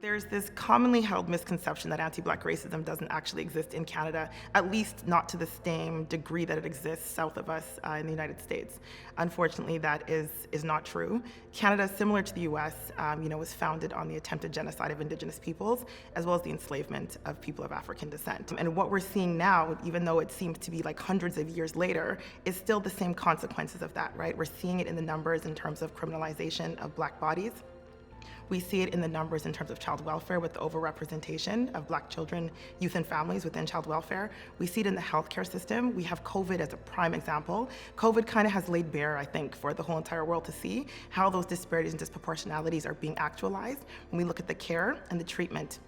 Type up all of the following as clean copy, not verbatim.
There's this commonly held misconception that anti-Black racism doesn't actually exist in Canada, at least not to the same degree that it exists south of us in the United States. Unfortunately, that is not true. Canada, similar to the US, was founded on the attempted genocide of Indigenous peoples, as well as the enslavement of people of African descent. And what we're seeing now, even though it seems to be like hundreds of years later, is still the same consequences of that, right? We're seeing it in the numbers in terms of criminalization of Black bodies. We see it in the numbers in terms of child welfare with the overrepresentation of Black children, youth, and families within child welfare. We see it in the healthcare system. We have COVID as a prime example. COVID kind of has laid bare, I think, for the whole entire world to see how those disparities and disproportionalities are being actualized when we look at the care and the treatment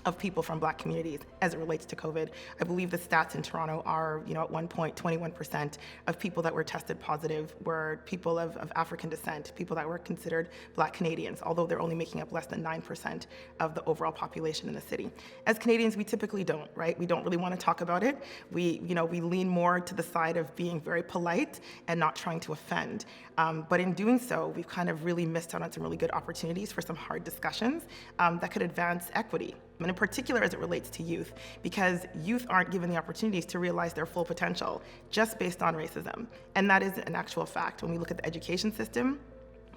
of people from Black communities as it relates to COVID. I believe the stats in Toronto are, at one point, 21% of people that were tested positive were people of African descent, people that were considered Black Canadians, although they're only making up less than 9% of the overall population in the city. As Canadians, we typically don't, right? We don't really want to talk about it. We lean more to the side of being very polite and not trying to offend. But in doing so, we've kind of really missed out on some really good opportunities for some hard discussions that could advance equity. And in particular as it relates to youth, because youth aren't given the opportunities to realize their full potential just based on racism. And that is an actual fact. When we look at the education system,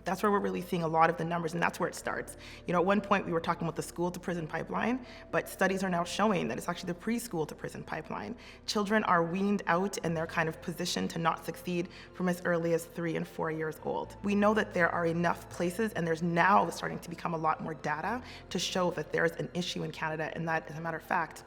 that's where we're really seeing a lot of the numbers, and that's where it starts. At one point we were talking about the school to prison pipeline, but studies are now showing that it's actually the preschool to prison pipeline. Children are weaned out and they're kind of positioned to not succeed from as early as 3 and 4 years old. We know that there are enough places, and there's now starting to become a lot more data to show that there's an issue in Canada, and that, as a matter of fact,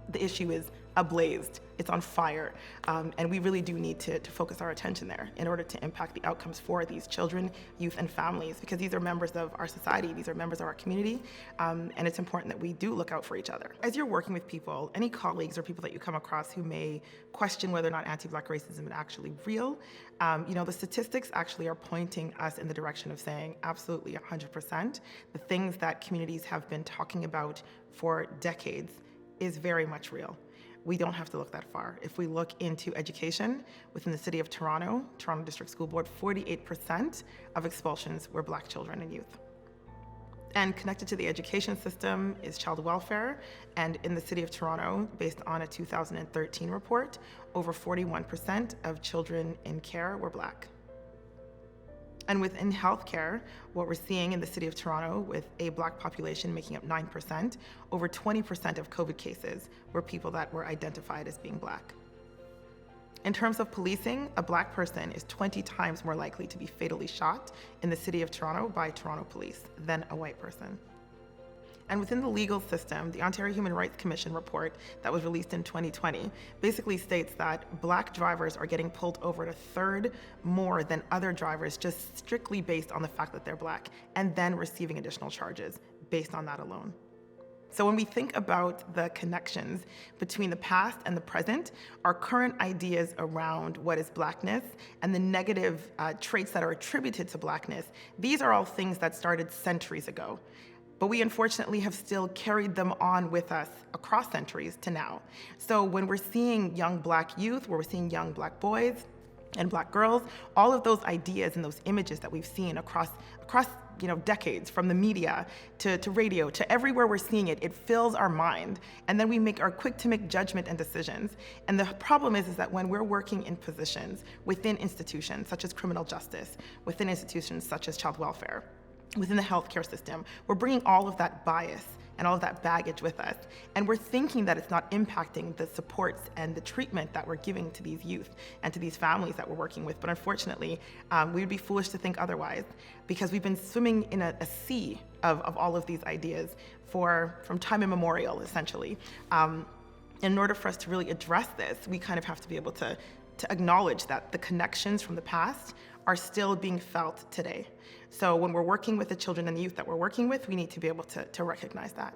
the issue is ablazed, it's on fire, and we really do need to focus our attention there in order to impact the outcomes for these children, youth, and families, because these are members of our society, these are members of our community, and it's important that we do look out for each other. As you're working with people, any colleagues or people that you come across who may question whether or not anti-Black racism is actually real, the statistics actually are pointing us in the direction of saying absolutely 100%. The things that communities have been talking about for decades is very much real. We don't have to look that far. If we look into education within the city of Toronto District School Board, 48% of expulsions were Black children and youth. And connected to the education system is child welfare. And in the city of Toronto, based on a 2013 report, over 41% of children in care were Black. And within healthcare, what we're seeing in the city of Toronto, with a Black population making up 9%, over 20% of COVID cases were people that were identified as being Black. In terms of policing, a Black person is 20 times more likely to be fatally shot in the city of Toronto by Toronto police than a white person. And within the legal system, the Ontario Human Rights Commission report that was released in 2020 basically states that Black drivers are getting pulled over a third more than other drivers just strictly based on the fact that they're Black, and then receiving additional charges based on that alone. So when we think about the connections between the past and the present, our current ideas around what is Blackness and the negative traits that are attributed to Blackness, these are all things that started centuries ago. But we unfortunately have still carried them on with us across centuries to now. So when we're seeing young Black youth, where we're seeing young Black boys and Black girls, all of those ideas and those images that we've seen across decades, from the media to radio to everywhere we're seeing it, it fills our mind. And then we are quick to make judgment and decisions. And the problem is that when we're working in positions within institutions such as criminal justice, within institutions such as child welfare, within the healthcare system, we're bringing all of that bias and all of that baggage with us. And we're thinking that it's not impacting the supports and the treatment that we're giving to these youth and to these families that we're working with. But unfortunately, we would be foolish to think otherwise, because we've been swimming in a sea of all of these ideas from time immemorial, essentially. In order for us to really address this, we kind of have to be able to acknowledge that the connections from the past are still being felt today. So when we're working with the children and the youth that we're working with, we need to be able to recognize that.